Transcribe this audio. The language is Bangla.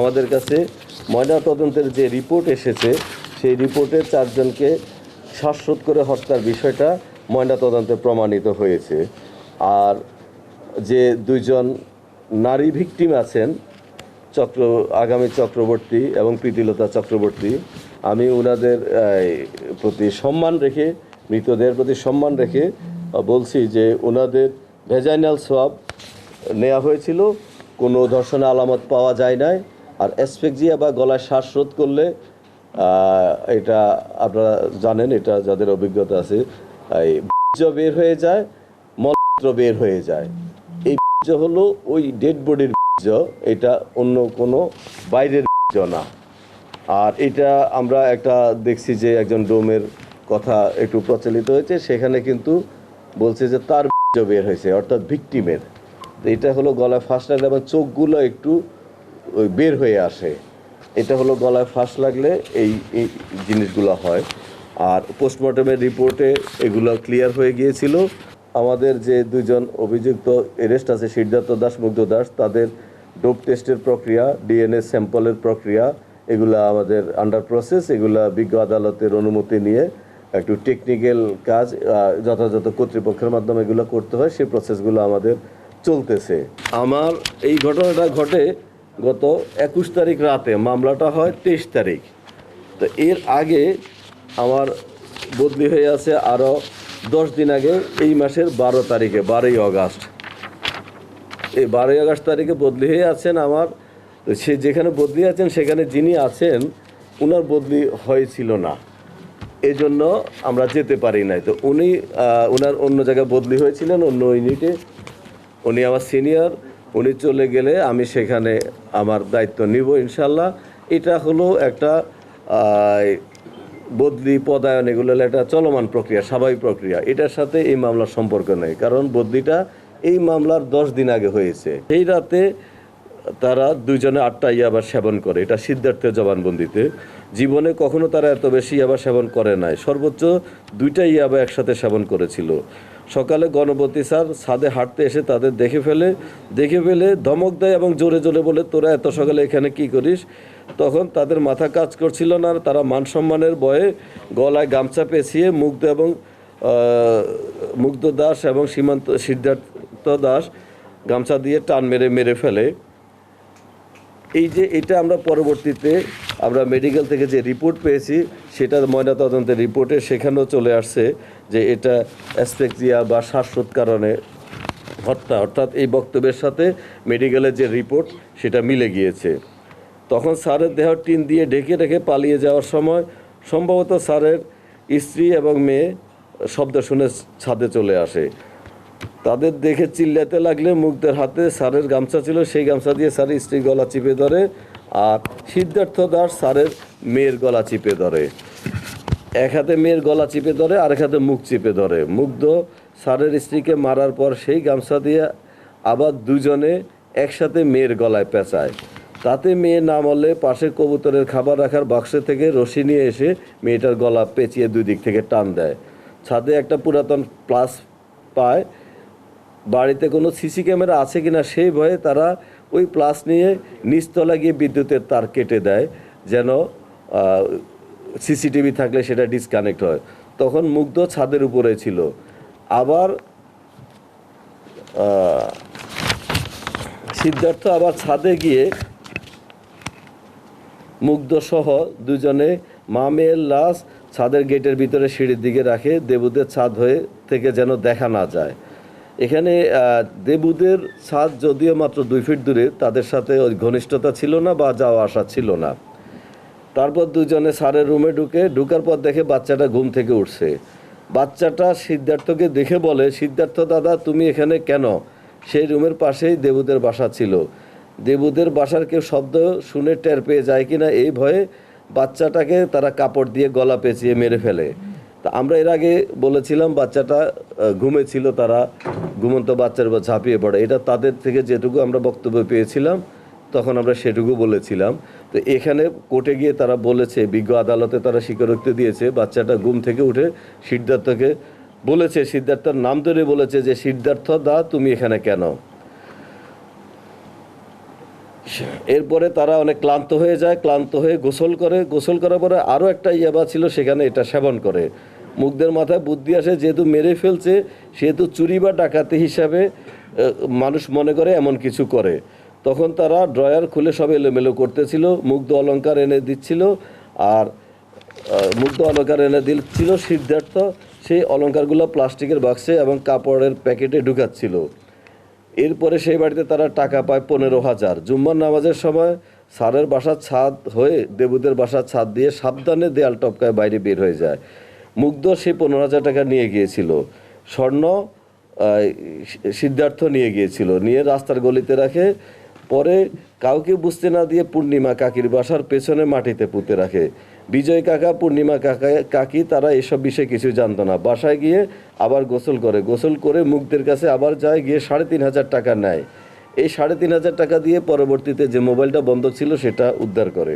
আমাদের কাছে ময়নাতদন্তের যে রিপোর্ট এসেছে সেই রিপোর্টে 4 জনকে শ্বাসরোধ করে হত্যার বিষয়টা ময়নাতদন্তে প্রমাণিত হয়েছে। আর যে 2 জন নারী ভিকটিম আছেন আগামী চক্রবর্তী এবং প্রীতিলতা চক্রবর্তী, আমি ওনাদের প্রতি সম্মান রেখে, মৃতদের প্রতি সম্মান রেখে বলছি যে ওনাদের ভেজাইনাল সোয়াব নেওয়া হয়েছিল, কোনো ধর্ষণের আলামত পাওয়া যায় নাই। আর অ্যাসফেক্সিয়া বা গলায় শ্বাসরোধ করলে এটা আপনারা জানেন, এটা যাদের অভিজ্ঞতা আছে, এই বীর্য বের হয়ে যায়, মলমূত্র বের হয়ে যায়। এই বীর্য হলো ওই ডেড বডির বীর্য, এটা অন্য কোনো বাইরের বীর্য না। আর এটা আমরা একটা দেখছি যে একজন ডোমের কথা একটু প্রচলিত হয়েছে, সেখানে কিন্তু বলছে যে তার বীর্য বের হয়েছে, অর্থাৎ ভিকটিমের। এটা হলো গলায় ফাঁস লাগলে এবং চোখগুলো একটু ওই বের হয়ে আসে, এটা হলো গলায় ফাঁস লাগলে এই জিনিসগুলো হয়। আর পোস্টমর্টমের রিপোর্টে এগুলো ক্লিয়ার হয়ে গিয়েছিল। আমাদের যে 2 জন অভিযুক্ত এরেস্ট আছে, সিদ্ধার্থ দাস, মুগ্ধ দাস, তাদের ডোপ টেস্টের প্রক্রিয়া, ডিএনএ স্যাম্পলের প্রক্রিয়া, এগুলো আমাদের আন্ডার প্রসেস। এগুলো বিজ্ঞ আদালতের অনুমতি নিয়ে একটু টেকনিক্যাল কাজ যথাযথ কর্তৃপক্ষের মাধ্যমে এগুলো করতে হয়, সেই প্রসেসগুলো আমাদের চলতেছে। আমার এই ঘটনাটা ঘটে গত 21 তারিখ রাতে, মামলাটা হয় 23 তারিখ। তো এর আগে আমার বদলি হয়ে আছে আরও 10 দিন আগে, এই মাসের 12 তারিখে, 12ই আগস্ট। এই 12ই আগস্ট তারিখে বদলি হয়ে আছেন আমার। সে যেখানে বদলি আছেন সেখানে যিনি আছেন ওনার বদলি হয়েছিল না, এই জন্য আমরা যেতে পারি নাই। তো উনি ওনার অন্য জায়গায় বদলি হয়েছিলেন, অন্য ইউনিটে। উনি আমার সিনিয়র, উনি চলে গেলে আমি সেখানে আমার দায়িত্ব নিব ইনশাল্লাহ। এটা হলো একটা বদলি, পদায়ন, এগুলো হলো একটা চলমান প্রক্রিয়া, স্বাভাবিক প্রক্রিয়া। এটার সাথে এই মামলার সম্পর্ক নেই, কারণ বদলিটা এই মামলার 10 দিন আগে হয়েছে। এই রাতে তারা 2 জনে 8টা ইয়াবা সেবন করে, এটা সিদ্ধার্থের জবানবন্দিতে। জীবনে কখনো তারা এত বেশি ইয়াবা সেবন করে নাই, সর্বোচ্চ 2টা ইয়াবা একসাথে সেবন করেছিল। সকালে গণপতি স্যার ছাদে হাঁটতে এসে তাদের দেখে ফেলে ধমক দেয় এবং জোরে জোরে বলে, তোরা এত সকালে এখানে কি করিস? তখন তাদের মাথা কাজ করছিল না, তারা মান সম্মানের ভয়ে গলায় গামছা পেঁচিয়ে মুগ্ধ দাস এবং সিদ্ধার্থ দাস গামছা দিয়ে টান মেরে ফেলে। এই যে এটা আমরা পরবর্তীতে আমরা মেডিকেল থেকে যে রিপোর্ট পেয়েছি, সেটা ময়নাতদন্তের রিপোর্টে সেখানেও চলে আসছে যে এটা অ্যাসফেক্সিয়া বা শ্বাসরোধ কারণে হত্যা, অর্থাৎ এই বক্তব্যের সাথে মেডিকেলের যে রিপোর্ট সেটা মিলে গিয়েছে। তখন স্যারের দেহ টিন দিয়ে ঢেকে রেখে পালিয়ে যাওয়ার সময় সম্ভবত স্যারের স্ত্রী এবং মেয়ে শব্দ শুনে ছাদে চলে আসে। তাদের দেখে চিল্লাতে লাগলে মুগ্ধের হাতে স্যারের গামছা ছিল, সেই গামছা দিয়ে স্যারের স্ত্রীর গলা চিপে ধরে, আর সিদ্ধার্থ দাস স্যারের মেয়ের গলা চিপে ধরে। এক হাতে মেয়ের গলা চিপে ধরে, আরেক হাতে মুখ চিপে ধরে। মুগ্ধ স্যারের স্ত্রীকে মারার পর সেই গামছা দিয়ে আবার 2 জনে একসাথে মেয়ের গলায় পেঁচায়। তাতে মেয়ে না মরলে পাশে কবুতরের খাবার রাখার বাক্স থেকে রশি নিয়ে এসে মেয়েটার গলা পেঁচিয়ে 2 দিক থেকে টান দেয়। ছাদে একটা পুরাতন প্লাস পায়, বাড়িতে কোনো সিসি ক্যামেরা আছে কিনা সেই ভয়ে তারা ওই প্লাস নিয়ে নিচতলা গিয়ে বিদ্যুতের তার কেটে দেয়, যেন সিসিটিভি থাকলে সেটা ডিসকানেক্ট হয়। তখন মুগ্ধ ছাদের উপরে ছিল। আবার সিদ্ধার্থ আবার ছাদে গিয়ে মুগ্ধ সহ 2 জনে মা মেয়ের লাশ ছাদের গেটের ভিতরে সিঁড়ির দিকে রাখে, দেবুদের ছাদ হয়ে থেকে যেন দেখা না যায়। এখানে দেবুদের ছাদ যদিও মাত্র 2 ফিট দূরে, তাদের সাথে ওই ঘনিষ্ঠতা ছিল না বা যাওয়া আসা ছিল না। তারপর 2 জনে স্যারের রুমে ঢুকার পর দেখে বাচ্চাটা ঘুম থেকে উঠছে। বাচ্চাটা সিদ্ধার্থকে দেখে বলে, সিদ্ধার্থ দাদা তুমি এখানে কেন? সেই রুমের পাশেই দেবুদের বাসা ছিল। দেবুদের বাসার কেউ শব্দ শুনে টের পেয়ে যায় কিনা এই ভয়ে বাচ্চাটাকে তারা কাপড় দিয়ে গলা পেঁচিয়ে মেরে ফেলে। তা আমরা এর আগে বলেছিলাম বাচ্চাটা ঘুমেছিল, তারা ঘুমন্ত বাচ্চার উপর ঝাঁপিয়ে পড়ে। এটা তাদের থেকে যেটুকু আমরা বক্তব্য পেয়েছিলাম তখন আমরা সেটুকু বলেছিলাম। তো এখানে কোর্টে গিয়ে তারা বলেছে, বিজ্ঞ আদালতে তারা স্বীকারোক্তি দিয়েছে, বাচ্চাটা ঘুম থেকে উঠে সিদ্ধার্থকে বলেছে, সিদ্ধার্থর নাম ধরে বলেছে যে সিদ্ধার্থ দা তুমি এখানে কেন? এরপরে তারা অনেক ক্লান্ত হয়ে যায়, ক্লান্ত হয়ে গোসল করে, গোসল করার পরে আরও একটা ইয়াবা ছিল সেখানে, এটা সেবন করে। মুগ্ধের মাথায় বুদ্ধি আসে, যেহেতু মেরে ফেলছে সেহেতু চুরি বা ডাকাতি হিসাবে মানুষ মনে করে এমন কিছু করে। তখন তারা ড্রয়ার খুলে সব এলোমেলো করতেছিল, মুগ্ধ অলংকার এনে দিচ্ছিল, আর মুগ্ধ অলংকার এনে দিচ্ছিল সিদ্ধার্থ সেই অলংকারগুলো প্লাস্টিকের বাক্সে এবং কাপড়ের প্যাকেটে ঢুকাচ্ছিল। এরপরে সেই বাড়িতে তারা টাকা পায় 15,000। জুম্মার নামাজের সময় স্যারের বাসার ছাদ হয়ে দেবুদের বাসার ছাদ দিয়ে সাবধানে দেয়াল টপকায় বাইরে বের হয়ে যায়। মুগ্ধ সেই 15,000 টাকা নিয়ে গিয়েছিল। স্বর্ণ সিদ্ধার্থ নিয়ে গিয়েছিল, নিয়ে রাস্তার গলিতে রাখে। পরে কাউকে বুঝতে না দিয়ে পূর্ণিমা কাকির বাসার পেছনে মাটিতে পুঁতে রাখে। বিজয় কাকা, পূর্ণিমা কাকি তারা এসব বিষয়ে কিছু জানতো না। বাসায় গিয়ে আবার গোসল করে মুগ্ধের কাছে আবার যায়, গিয়ে 3,500 টাকা নেয়। এই 3,500 টাকা দিয়ে পরবর্তীতে যে মোবাইলটা বন্ধ ছিল সেটা উদ্ধার করে।